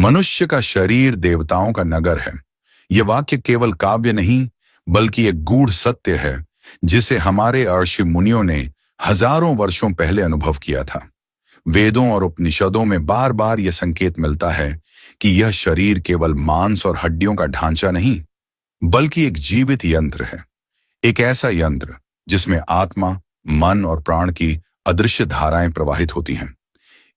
मनुष्य का शरीर देवताओं का नगर है। यह वाक्य केवल काव्य नहीं, बल्कि एक गूढ़ सत्य है जिसे हमारे ऋषि मुनियों ने हजारों वर्षों पहले अनुभव किया था। वेदों और उपनिषदों में बार बार यह संकेत मिलता है कि यह शरीर केवल मांस और हड्डियों का ढांचा नहीं, बल्कि एक जीवित यंत्र है। एक ऐसा यंत्र जिसमें आत्मा, मन और प्राण की अदृश्य धाराएं प्रवाहित होती हैं।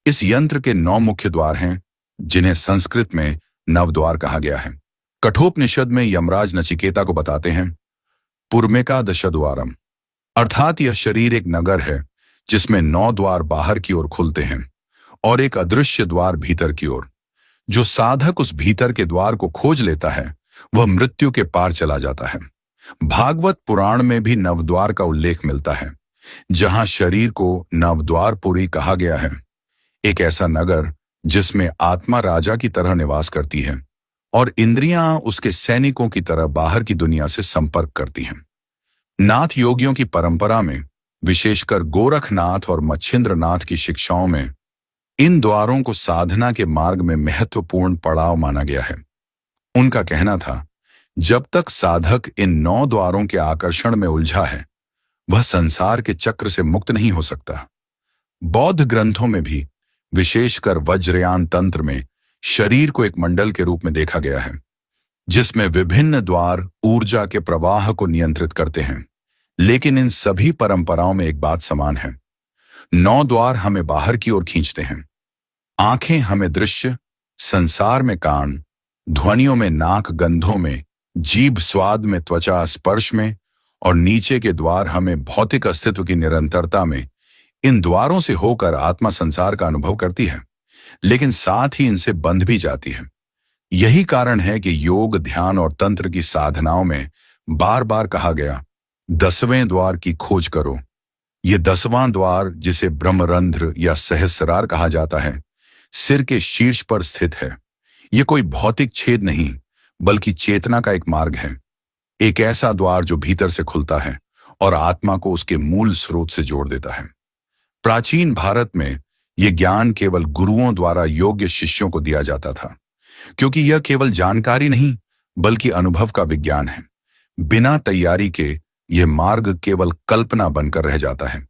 इस यंत्र के 9 मुख्य द्वार हैं, जिन्हें संस्कृत में नवद्वार कहा गया है। कठोपनिषद में यमराज नचिकेता को बताते हैं, पुरमेका दशद्वारम, अर्थात यह शरीर एक नगर है जिसमें 9 द्वार बाहर की ओर खुलते हैं और एक अदृश्य द्वार भीतर की ओर। जो साधक उस भीतर के द्वार को खोज लेता है वह मृत्यु के पार चला जाता है। भागवत पुराण में भी नवद्वार का उल्लेख मिलता है, जहां शरीर को नवद्वारपुरी कहा गया है। एक ऐसा नगर जिसमें आत्मा राजा की तरह निवास करती है और इंद्रियां उसके सैनिकों की तरह बाहर की दुनिया से संपर्क करती हैं। नाथ योगियों की परंपरा में, विशेषकर गोरखनाथ और मच्छिंद्रनाथ की शिक्षाओं में, इन द्वारों को साधना के मार्ग में महत्वपूर्ण पड़ाव माना गया है। उनका कहना था, जब तक साधक इन 9 द्वारों के आकर्षण में उलझा है, वह संसार के चक्र से मुक्त नहीं हो सकता। बौद्ध ग्रंथों में भी, विशेषकर वज्रयान तंत्र में, शरीर को एक मंडल के रूप में देखा गया है, जिसमें विभिन्न द्वार ऊर्जा के प्रवाह को नियंत्रित करते हैं। लेकिन इन सभी परंपराओं में एक बात समान है, 9 द्वार हमें बाहर की ओर खींचते हैं। आंखें हमें दृश्य, संसार में कान, ध्वनियों में नाक, गंधों में, जीभ स्वाद में, त्वचा स्पर्श में, और नीचे के द्वार हमें भौतिक अस्तित्व की निरंतरता में। इन द्वारों से होकर आत्मा संसार का अनुभव करती है, लेकिन साथ ही इनसे बंध भी जाती है। यही कारण है कि योग, ध्यान और तंत्र की साधनाओं में बार बार कहा गया, 10वें द्वार की खोज करो। यह 10वां द्वार, जिसे ब्रह्मरंध्र या सहस्रार कहा जाता है, सिर के शीर्ष पर स्थित है। यह कोई भौतिक छेद नहीं, बल्कि चेतना का एक मार्ग है। एक ऐसा द्वार जो भीतर से खुलता है और आत्मा को उसके मूल स्रोत से जोड़ देता है। प्राचीन भारत में यह ज्ञान केवल गुरुओं द्वारा योग्य शिष्यों को दिया जाता था, क्योंकि यह केवल जानकारी नहीं, बल्कि अनुभव का विज्ञान है। बिना तैयारी के यह मार्ग केवल कल्पना बनकर रह जाता है।